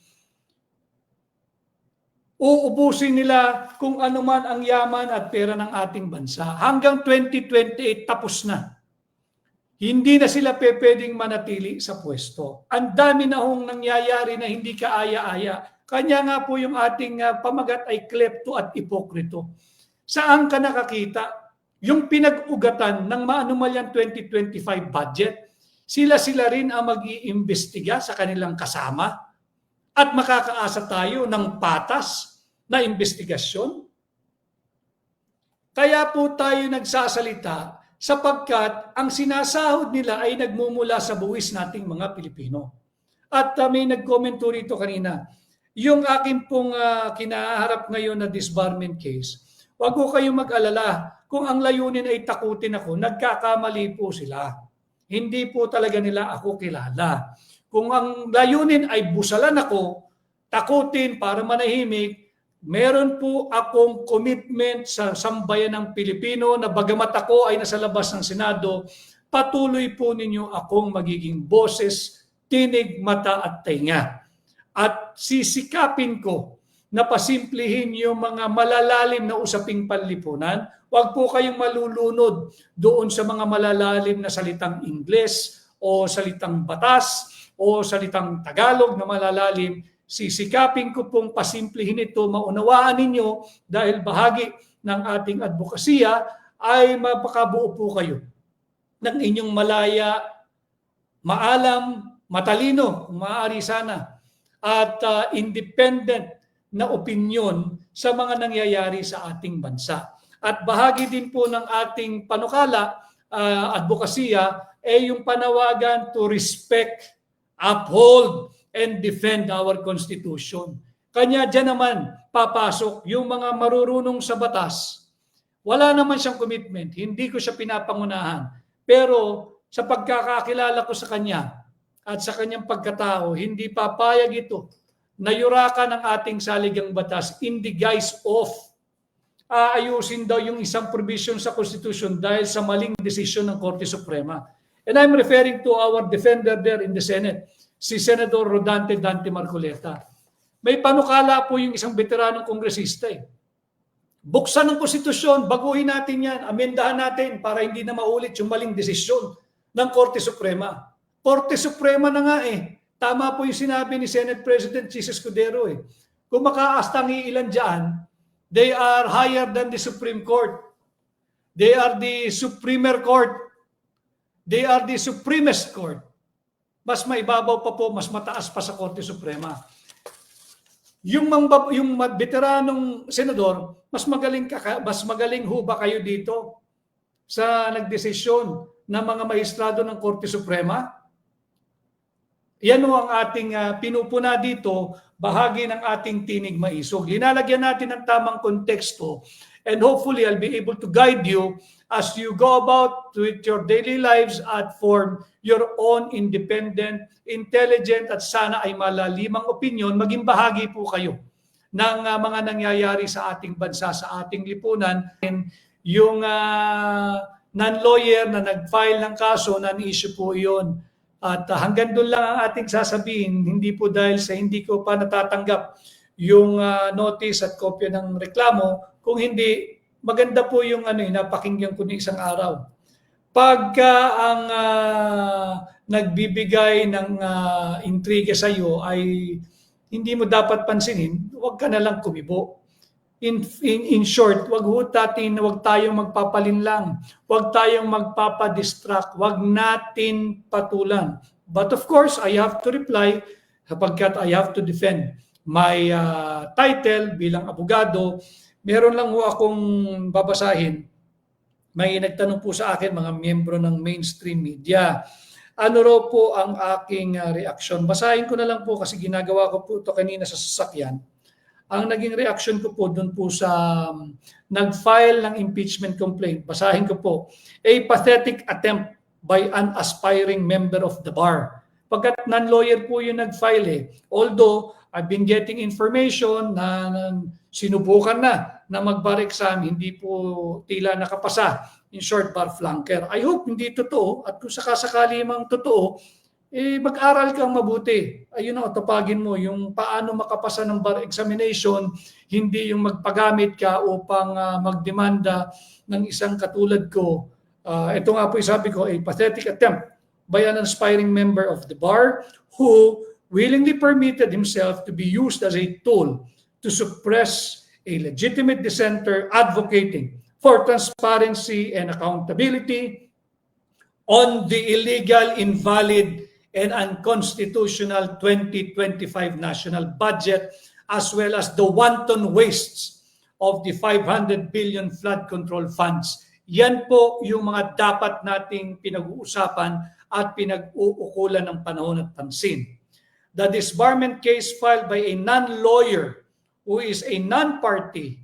Speaker 1: Uubusin nila kung ano man ang yaman at pera ng ating bansa. Hanggang 2028 tapos na. Hindi na sila pwedeng manatili sa pwesto. Ang dami na hong nangyayari na hindi kaaya-aya. Kanya nga po yung ating pamagat ay klepto at ipokrito. Saan ka nakakita? Yung pinag-ugatan ng maanumalyang 2025 budget, sila rin ang mag-iimbestiga sa kanilang kasama at makakaasa tayo ng patas na investigasyon. Kaya po tayo nagsasalita sapagkat ang sinasahod nila ay nagmumula sa buwis nating mga Pilipino. At may nag-comment rito kanina, yung akin pong kinaharap ngayon na disbarment case, huwag ko kayong mag-alala. Kung ang layunin ay takutin ako, nagkakamali po sila. Hindi po talaga nila ako kilala. Kung ang layunin ay busalan ako, takutin para manahimik, meron po akong commitment sa sambayan ng Pilipino na bagamat ako ay nasa labas ng Senado, patuloy po ninyo akong magiging boses, tinig, mata at tainga. At sisikapin ko na pasimplihin yung mga malalalim na usaping panlipunan. Huwag po kayong malulunod doon sa mga malalalim na salitang Ingles o salitang batas o salitang Tagalog na malalalim. Sisikapin ko pong pasimplihin ito, maunawaan ninyo dahil bahagi ng ating advokasya ay mapakabuo po kayo ng inyong malaya, maalam, matalino, kung maaari sana, at independent na opinyon sa mga nangyayari sa ating bansa. At bahagi din po ng ating panukala, advokasya, ay yung panawagan to respect, uphold, and defend our Constitution. Kanya dyan naman papasok yung mga marurunong sa batas. Wala naman siyang commitment, hindi ko siya pinapangunahan. Pero sa pagkakakilala ko sa kanya at sa kanyang pagkatao, hindi papayag ito na yurakan ng ating saligang batas in the guise of aayusin daw yung isang provision sa Constitution dahil sa maling desisyon ng Korte Suprema. And I'm referring to our defender there in the Senate, si Senador Rodante Dante Marcoleta. May panukala po yung isang veteranong kongresista eh. Buksan ng konstitusyon, baguhin natin yan, amendahan natin para hindi na maulit yung maling desisyon ng Korte Suprema. Korte Suprema na nga eh. Tama po yung sinabi ni Senate President Jesus Escudero eh. Kung makaastang ilan dyan, they are higher than the Supreme Court. They are the Supremer Court. They are the Supremest Court. Mas maibabaw pa po, mas mataas pa sa Korte Suprema. Yung veteranong senador, mas magaling ho ba kayo dito sa nagdesisyon ng mga maestrado ng Korte Suprema? Yan ho ang ating pinupuna dito, bahagi ng ating tinig maisog. Linalagyan natin ng tamang konteksto and hopefully I'll be able to guide you as you go about with your daily lives at form your own independent, intelligent at sana ay malalimang opinion, maging bahagi po kayo ng mga nangyayari sa ating bansa, sa ating lipunan. Yung non-lawyer na nag-file ng kaso, non-issue po yun. At hanggang doon lang ang ating sasabihin, hindi po dahil sa hindi ko pa natatanggap yung notice at kopya ng reklamo, kung hindi, maganda po yung napakinggan ko ng isang araw. Pagka ang nagbibigay ng intriga sa iyo ay hindi mo dapat pansinin, huwag ka na lang kumibo. In short, wag tayong magpapalinlang, wag tayong magpapadistract, wag natin patulan. But of course, I have to reply sapagkat I have to defend my title bilang abogado. Meron lang ho akong babasahin. May nagtanong po sa akin mga miyembro ng mainstream media. Ano raw po ang aking reaksyon? Basahin ko na lang po kasi ginagawa ko po ito kanina sa sasakyan. Ang naging reaction ko po doon po sa nag-file ng impeachment complaint. Basahin ko po. A pathetic attempt by an aspiring member of the bar. Pagkat non-lawyer po yung nag-file eh. Although, I've been getting information na sinubukan na mag-bar exam, hindi po tila nakapasa. In short, bar flunker. I hope hindi totoo at kung sakasakali mang totoo, mag-aral kang mabuti. Ayun ang tupagin mo, yung paano makapasa ng bar examination, hindi yung magpagamit ka upang magdemanda ng isang katulad ko. Ito nga po sabi ko, a pathetic attempt by an aspiring member of the bar who willingly permitted himself to be used as a tool to suppress a legitimate dissenter advocating for transparency and accountability on the illegal, invalid, and unconstitutional 2025 national budget, as well as the wanton wastes of the 500 billion flood control funds. Yan po yung mga dapat nating pinag-uusapan at pinag-uukulan ng panahon at pansin. The disbarment case filed by a non-lawyer who is a non-party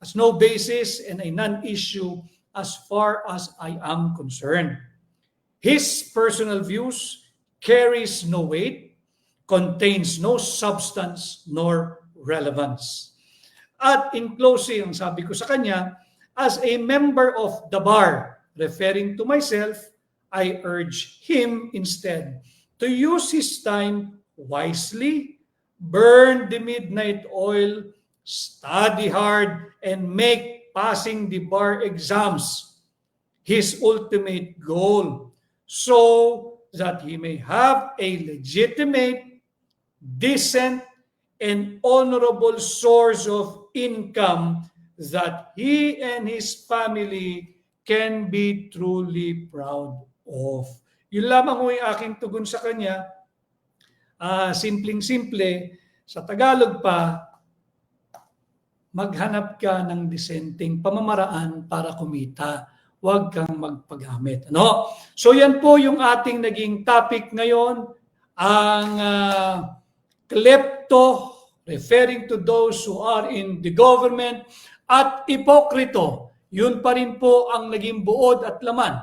Speaker 1: has no basis and a non-issue as far as I am concerned. His personal views carries no weight, contains no substance nor relevance. At in closing, ang sabi ko sa kanya, as a member of the bar, referring to myself, I urge him instead to use his time wisely, burn the midnight oil, study hard, and make passing the bar exams his ultimate goal so that he may have a legitimate, decent, and honorable source of income that he and his family can be truly proud of. Yun lamang ho yung aking tugon sa kanya. Simpleng-simple, sa Tagalog pa, maghanap ka ng disenteng pamamaraan para kumita. Huwag kang magpagamit. Ano? So yan po yung ating naging topic ngayon, ang klepto, referring to those who are in the government, at ipokrito. Yun pa rin po ang naging buod at laman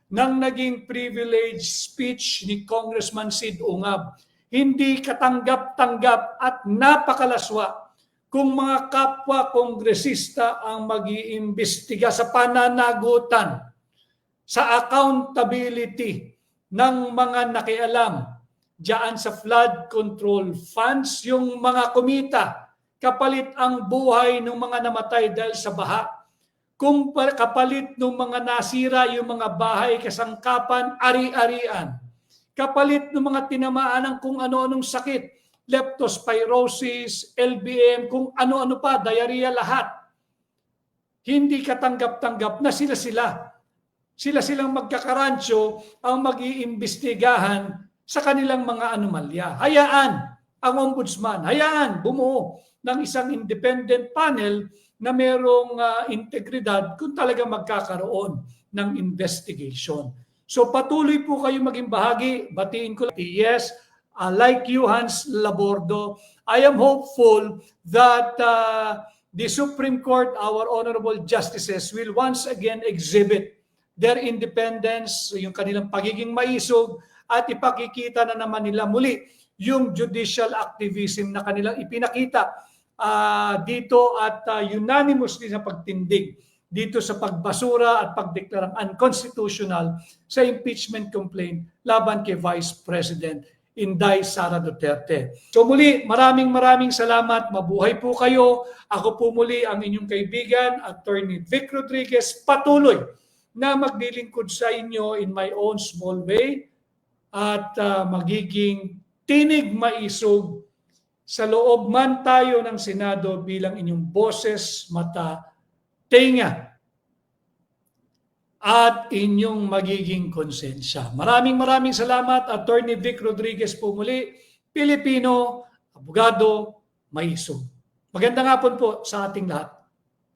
Speaker 1: ng naging privileged speech ni Congressman Sid Ungab. Hindi katanggap-tanggap at napakalaswa kung mga kapwa kongresista ang mag-iimbestiga sa pananagutan, sa accountability ng mga nakialam diyan sa flood control funds, yung mga kumita, kapalit ang buhay ng mga namatay dahil sa baha, kung kapalit ng mga nasira yung mga bahay, kasangkapan, ari-arian, kapalit ng mga tinamaan ng kung ano-anong sakit, leptospirosis, LBM, kung ano-ano pa, diarrhea, lahat. Hindi katanggap-tanggap na sila-silang magkakarancho ang mag-iimbestigahan sa kanilang mga anomalya. Hayaan ang ombudsman, hayaan bumuo ng isang independent panel na merong integridad kung talaga magkakaroon ng investigation. So patuloy po kayo maging bahagi. Batiin ko lang. Yes, like you, Hans Labordo, I am hopeful that the Supreme Court, our honorable justices, will once again exhibit their independence, yung kanilang pagiging maisog, at ipakikita na naman nila muli yung judicial activism na kanilang ipinakita dito at unanimously na pagtindig dito sa pagbasura at pagdeklarang unconstitutional sa impeachment complaint laban kay Vice President Inday Sara Duterte. So muli, maraming salamat. Mabuhay po kayo. Ako po muli ang inyong kaibigan, Attorney Vic Rodriguez, patuloy na maglilingkod sa inyo in my own small way at magiging tinig maisog sa loob man tayo ng Senado bilang inyong boses, mata, tenga at inyong magiging konsensya. Maraming salamat, Attorney Vic Rodriguez po muli, Pilipino, abogado, maisog. Magandang hapon po sa ating lahat.